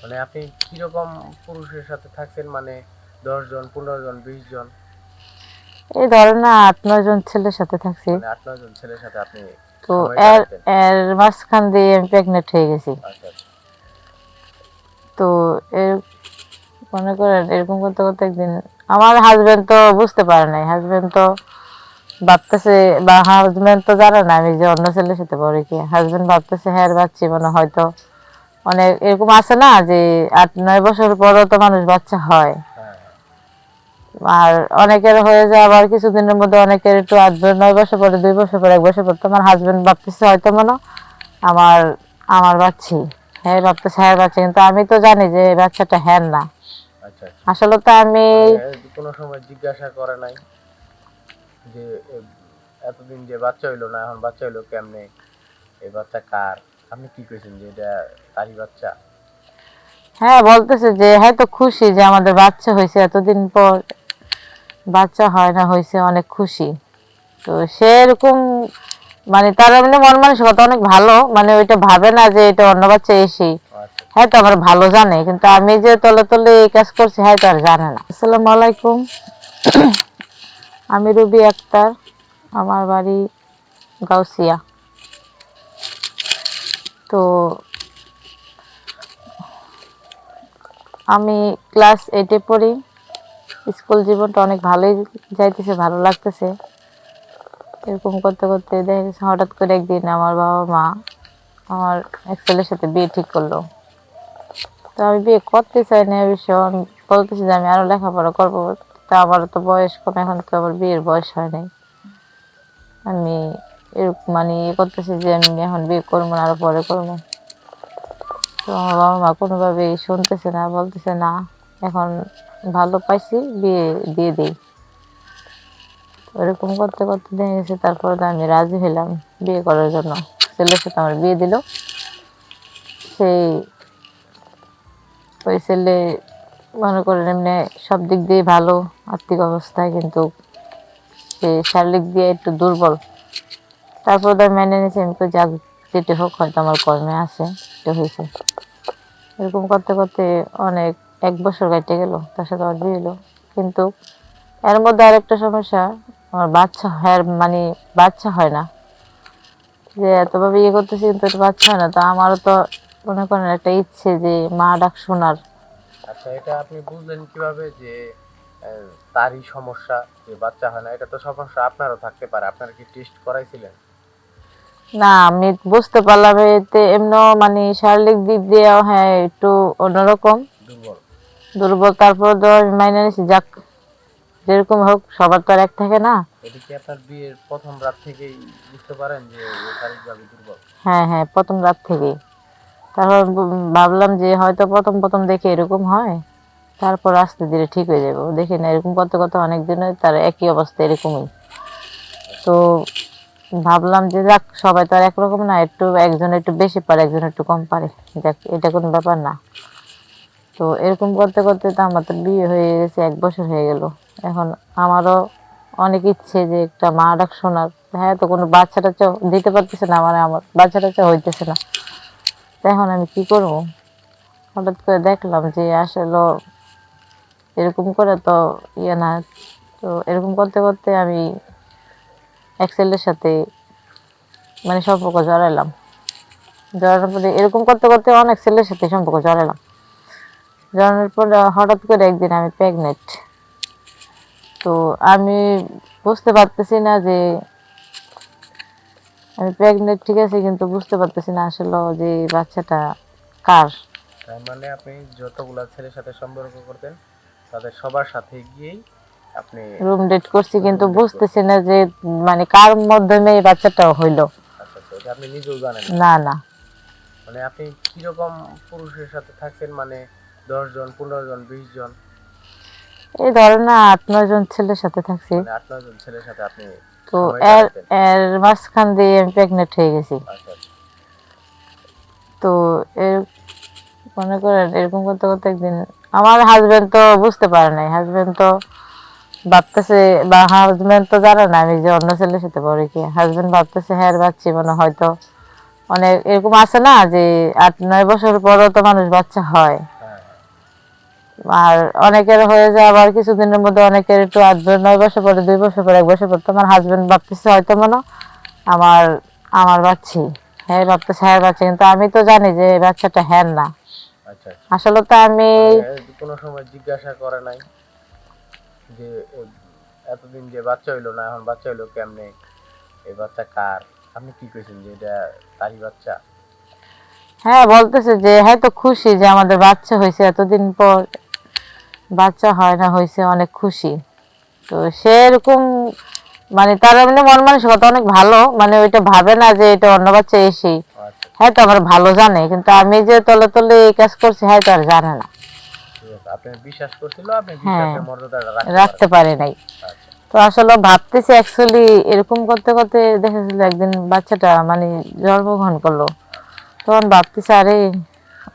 মানে আপনি কিরকম পুরুষের সাথে থাকছেন, মানে 10 জন, 15 জন, 20 জন? এই ধরেন না 8-9 জন ছেলের সাথে থাকছি। মানে 8-9 জন ছেলের সাথে আপনি তো সময় এর কাটাইতেন? এর মাঝখান দিয়ে আমি প্রেগনেন্ট হয়ে গেছি। আচ্ছা আচ্ছা। তো এর মনে করেন এরকম করতে করতে একদিন আমার হাজবেন্ড তো বুঝতে পারে নাই। হাজবেন্ড তো ভাবতেছে, বা হাজবেন্ড তো জানে না আমি যে অন্য ছেলের সাথে পড়ি কি। হাজবেন্ড ভাবতেছে হ্যাঁ বাচ্চি মানে হয়তো অনেক এরকম আছে না যে 8-9 বছর পরও তো মানুষ বাচ্চা হয়। হ্যাঁ হ্যাঁ। আর অনেকের হয়ে যায় আবার কিছুদিনের মধ্যে, অনেকের একটু 8-9 বছর পরে, 2 বছর পরে, 1 বছর পর। তোমার হাজবেন্ড ভাবতেছে হয়তো মনে আমার আমার বাচ্চি, হ্যাঁ ভাবতেছে হ্যাঁ বাচ্চা, কিন্তু আমি তো জানি যে এই বাচ্চাটা হ্যাঁ না। আচ্ছা আচ্ছা। আসলে তো আমি মানে কোনো সময় জিজ্ঞাসা করে নাই যে এতদিন যে বাচ্চা হইলো না, এখন বাচ্চা হইলো কেমনে, এই বাচ্চা কার? আপনি কি কইছেন যে এটা তারই বাচ্চা? হ্যাঁ বলতেছে যে হ্যাঁ তো খুশি যে আমাদের বাচ্চা হয়েছে, এতদিন পর বাচ্চা হয় না, হয়েছে অনেক খুশি। তো সে এরকম মানে তার এমনি মন মানসিকতা অনেক ভালো, মানে ওইটা ভাবে না যে এটা অন্য বাচ্চা এসে। আচ্ছা হ্যাঁ তো আমার ভালো জানে, কিন্তু আমি যে তলে তলে এই কাজ করছি হ্যাঁ তো আর জানে না। আসসালামু আলাইকুম, আমি রুবি আক্তার, আমার বাড়ি গাউসিয়া। তো আমি ক্লাস 8-এ পড়ি। স্কুল জীবনটা অনেক ভালোই যাইতেছে, ভালো লাগতেছে। এরকম করতে করতে দেখা গেছে হঠাৎ করে একদিন আমার বাবা মা আমার এক ছেলের সাথে বিয়ে ঠিক করলো। তো আমি বিয়ে করতে চাই না, ভীষণ বলতেছি যে আমি আরো লেখাপড়া করবো। তা আমার তো বয়স কম, এখন তো আবার বিয়ের বয়স হয় নাই। আমি এরকম মানে ইয়ে করতেছি যে আমি এখন বিয়ে করবো না, আরো পরে করবো। তো আমার বাবা মা কোনোভাবেই শুনতেছে না, বলতেছে না এখন ভালো পাইছি, বিয়ে দিয়ে দিই। ওরকম করতে করতে দেখা গেছে তারপরে তো আমি রাজি হলাম বিয়ে করার জন্য। ছেলের সাথে আমার বিয়ে দিল। সেই ওই ছেলে মনে করেন এমনি সব দিক দিয়ে ভালো, আর্থিক অবস্থায়, কিন্তু সে শারীরিক দিয়ে একটু দুর্বল। তারপর তো মেনে নিয়েছি, আমি তো যাক যেটা হোক হয়তো আমার কর্মে আছে, এটা হয়েছে। এরকম করতে করতে অনেক 1 বছর কেটে গেল, তার সাথে আমার বিয়ে হলো। কিন্তু এর মধ্যে আরেকটা সমস্যা, আমার বাচ্চা হয় মানে বাচ্চা হয় না। যে এতভাবে ইয়ে করতেছি কিন্তু এটা বাচ্চা হয় না। তো আমারও তো মনে করেন একটা ইচ্ছে যে মা ডাক শোনার। আচ্ছা, এটা আপনি বুঝলেন কিভাবে যে তারই সমস্যা, যে বাচ্চা হয় না? এটা তো সমস্যা আপনারও থাকতে পারে। আপনারা কি টেস্ট করাইছিলেন? না আমি বুঝতে পারলাম এতে এমনও মানে শারীরিক দিক দিয়েও হ্যাঁ একটু অন্যরকম দুর্বল। দুর্বল। তারপর তো আমি মাইনে নিছি, যাক যেরকম হোক সবার তো আর এক থাকে না। এটা কি আপনার বিয়ের প্রথম রাত থেকেই বুঝতে পারেন যে ও শারীরিকভাবে দুর্বল? হ্যাঁ হ্যাঁ, প্রথম রাত থেকেই। তারপর ভাবলাম যে হয়তো প্রথম প্রথম দেখে এরকম হয়, তারপর আস্তে ধীরে ঠিক হয়ে যাবে। দেখি না এরকম করতে করতে অনেক দিন হয় তার একই অবস্থা এরকমই। তো ভাবলাম যে যাক সবাই তো আর একরকম না, একটু একজন একটু বেশি পারে, একজন একটু কম পারে, যাক এটা কোনো ব্যাপার না। তো এরকম করতে করতে তো আমার তো বিয়ে হয়ে গেছে, 1 বছর হয়ে গেল। এখন আমারও অনেক ইচ্ছে যে একটা মা ডাক শোনার। হ্যাঁ তো কোনো বাচ্চা টাচ্চা দিতে পারতেছে না, মানে আমার বাচ্চা টাচ্চা হইতেছে না। তো এখন আমি কি করবো? হঠাৎ করে দেখলাম যে আসলে এরকম করে তো ইয়ে না। তো এরকম করতে করতে আমি এক ছেলের সাথে মানে সম্পর্ক জড়াইলাম। জড়ানোর পরে এরকম করতে করতে অনেক ছেলের সাথে সম্পর্ক জড়ালাম। জড়ানোর পর হঠাৎ করে একদিন আমি প্রেগনেন্ট। তো আমি বুঝতে পারতেছি না যে আমি প্রেগনেন্ট, ঠিক আছে, কিন্তু বুঝতে পারতেছি না আসলে যে বাচ্চাটা কার। তার মানে আপনি যতগুলা ছেলের সাথে সম্পর্ক করতেন, তাদের সবার সাথে গিয়েই আপনি রুম ডেট করছি, কিন্তু রুম ডেট বুঝতেছি করছেন? না যে মানে কার মাধ্যমে এই বাচ্চাটা হইলো। আচ্ছা আচ্ছা, এটা আপনি নিজেও জানেন না? না না, মানে আপনি কিরকম পুরুষের সাথে থাকছেন, মানে 10 জন, 15 জন, 20 জন? এই ধরেন না 8-9 জন ছেলের সাথে থাকছি। মানে 8-9 জন ছেলের সাথে আপনি তো সময় এর কাটাইতেন? এর মাঝখান দিয়ে আমি প্রেগনেন্ট হয়ে গেছি। আচ্ছা আচ্ছা। তো এর মনে করেন এরকম করতে করতে একদিন আমার হাজবেন্ড তো বুঝতে পারে নাই। হাজবেন্ড তো ভাবতেছে, বা হাজবেন্ড তো জানে না আমি যে অন্য ছেলের সাথে পড়ি কি। হাজবেন্ড ভাবতেছে হ্যাঁ বাচ্চি মানে হয়তো অনেক এরকম আছে না যে 8-9 বছর পরও তো মানুষ বাচ্চা হয়, হ্যাঁ, আর অনেকের হয়ে যায় আবার কিছুদিনের মধ্যে, অনেকের একটু 8-9 বছর পরে, 2 বছর পরে, 1 বছর পরে। তোমার হাজবেন্ড ভাবতেছে হয়তো মনে আমার আমার বাচ্চি, হ্যাঁ ভাবতেছে হ্যাঁ বাচ্চা, কিন্তু আমি তো জানি যে এই বাচ্চাটা হ্যাঁ না। আচ্ছা আচ্ছা। আসলে তো আমি মানে কোনো সময় জিজ্ঞাসা করে নাই যে এতদিন যে বাচ্চা হইলো না, এখন বাচ্চা হইলো কেমনে, এই বাচ্চা কার? আপনি কি কইছেন যে এটা তারই বাচ্চা? হ্যাঁ বলতেছে যে হ্যাঁ তো খুশি যে আমাদের বাচ্চা হয়েছে, এতদিন পর বাচ্চা হয় না, হয়েছে, অনেক খুশি। তো সেরকম মানে তার এমনি মন মানসিকতা অনেক ভালো, মানে ওইটা ভাবে না যে এটা অন্য বাচ্চা এসেই। আচ্ছা, হ্যাঁ তো আমার ভালো জানে, কিন্তু আমি যে তলে তলে এই কাজ করছি হ্যাঁ তো আর জানে না। ঠিক আছে। আপনি বিশ্বাস করছিল, আপনি হ্যাঁ, বিশ্বাসের মর্যাদাটা রাখতে রাখতে পারেন। পারি নাই। আচ্ছা, তো আসলে ভাবতেছি অ্যাকচুয়ালি এরকম করতে করতে দেখেছিল একদিন বাচ্চাটা মানে জন্মগ্রহণ করলো, তখন ভাবতেছি আরে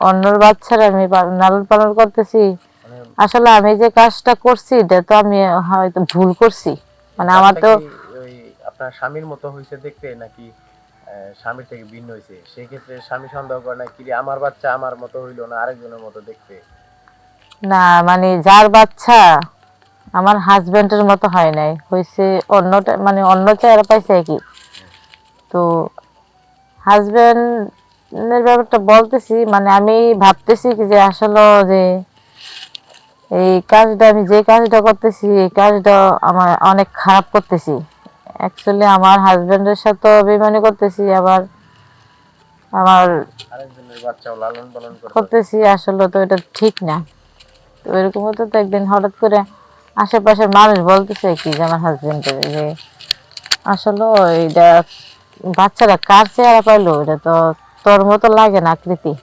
অন্যর বাচ্চারা আমি লালন পালন করতেছি, মানে আসলে আমি যে কাজটা করছি এটা তো আমি হয়তো ভুল করছি। মানে আমার বাচ্চা তো কি ওই আপনার স্বামীর মতো হইছে দেখতে, নাকি স্বামীর থেকে ভিন্ন হইছে? সেই ক্ষেত্রে স্বামী সন্দেহ করে না কি রে, আমার বাচ্চা আমার মতো হইলো না, আরেকজনের মতো দেখতে? না, মানে যার বাচ্চা আমার হাজবেন্ডের মতো হয় নাই, হয়েছে অন্যটা, মানে অন্য চেহারা পাইছে কি। তো হাজবেন্ডের ব্যাপারটা বলতেছি, মানে আমি ভাবতেছি কি যে আসলে যে এই কাজটা আমি যে কাজটা করতেছি এই কাজটা আমার অনেক খারাপ করতেছি। অ্যাকচুয়ালি আমার হাজবেন্ডের সাথে বেইমানি করতেছি, আবার আমার আরেকজনের বাচ্চাও লালন পালন করতেছে। করতেছি, আসলে তো এটা ঠিক না। তো এরকম হতো, তো একদিন হঠাৎ করে আশেপাশের মানুষ বলতেছে কি যে আমার হাজবেন্ডের যে আসলে এটা বাচ্চারা কার চেহারা পাইলো, এটা তো তোর মতো লাগে না আকৃতি।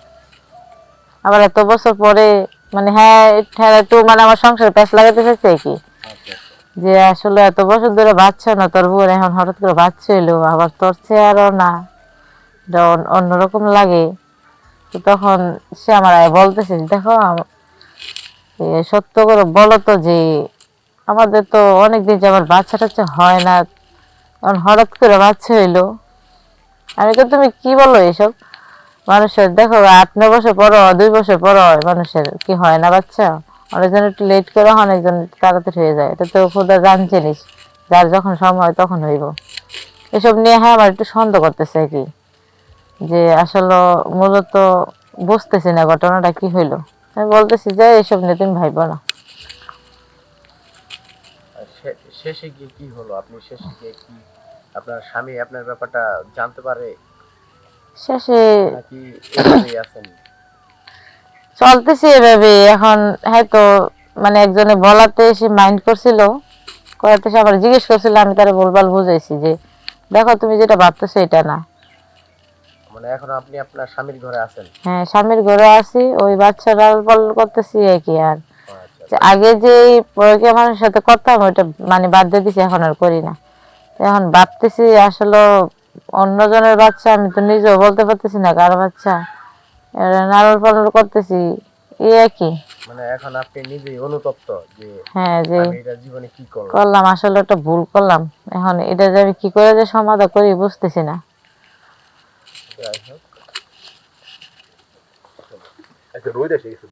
আবার এত বছর পরে মানে হ্যাঁ হ্যাঁ একটু মানে আমার সংসারে প্যাঁচ লাগাতে চাইছে কি, আচ্ছা আচ্ছা। যে আসলে এত বছর ধরে বাচ্চা না তোর বউর, এখন হঠাৎ করে বাচ্চা এলো, আবার তোর চেহারাও না, এটা অন্যরকম লাগে। তো তখন সে আমার বলতেছে দেখো সত্য করে বলো তো যে আমাদের তো অনেকদিন যাবার বাচ্চা টাচ্চা হয় না, এখন হঠাৎ করে বাচ্চা হইলো। আমি তো তুমি কি বলো এসব, মানুষের দেখো 8-9 বছর পর, 2 বছর পর মানুষের কি হয় না বাচ্চা, অনেকজন একটু লেট করে হয়, অনেকজন একটু তাড়াতাড়ি হয়ে যায়, এটা তো খোদা জানছেনিস, যার যখন সময় হয় তখন হইব। এসব নিয়ে হ্যাঁ আমার একটু সন্দেহ করতেছে কি, যে আসলে মূলত বুঝতেছি না ঘটনাটা কি হইলো। আমি বলতেছি যে এসব নিয়ে তুমি ভাইবো না। আর শেষে গিয়ে কি হলো? আপনি শেষে গিয়ে কি, আপনার স্বামী আপনার ব্যাপারটা জানতে পারে, শেষে নাকি এভাবেই আছেন? চলতেছি এভাবে এখন। হয়তো মানে একজনে বলাতে সে মাইন্ড করছিল, করাতে সে আবার জিজ্ঞেস করছিল, আমি তারা ভুলভাল বুঝাইছি যে দেখো তুমি যেটা ভাবতেছো এটা না। মানে এখন আপনি আপনার স্বামীর ঘরে আছেন? হ্যাঁ স্বামীর ঘরে আছি, ওই বাচ্চা লালন পালন করতেছি একই। আর ও আচ্ছা যে আচ্ছা। আগে যে পরকীয়া মানুষের সাথে করতাম ওইটা মানে বাদ দিয়ে দিছি, এখন আর করি না। তো এখন ভাবতেছি আসলে অন্যজনের বাচ্চা, আমি তো নিজেও বলতে পারতেছি না কার বাচ্চা, এরা লালন পালন করতেছি এই একই। মানে এখন আপনি নিজেই অনুতপ্ত যে হ্যাঁ যে আমি এটা জীবনে কি করলাম। করলাম, আসলে একটা ভুল করলাম, এখন এটা যে আমি কি করে যে সমাধান করি বুঝতেছি না। যাই হোক। আচ্ছা, রোদ এসে গেছে।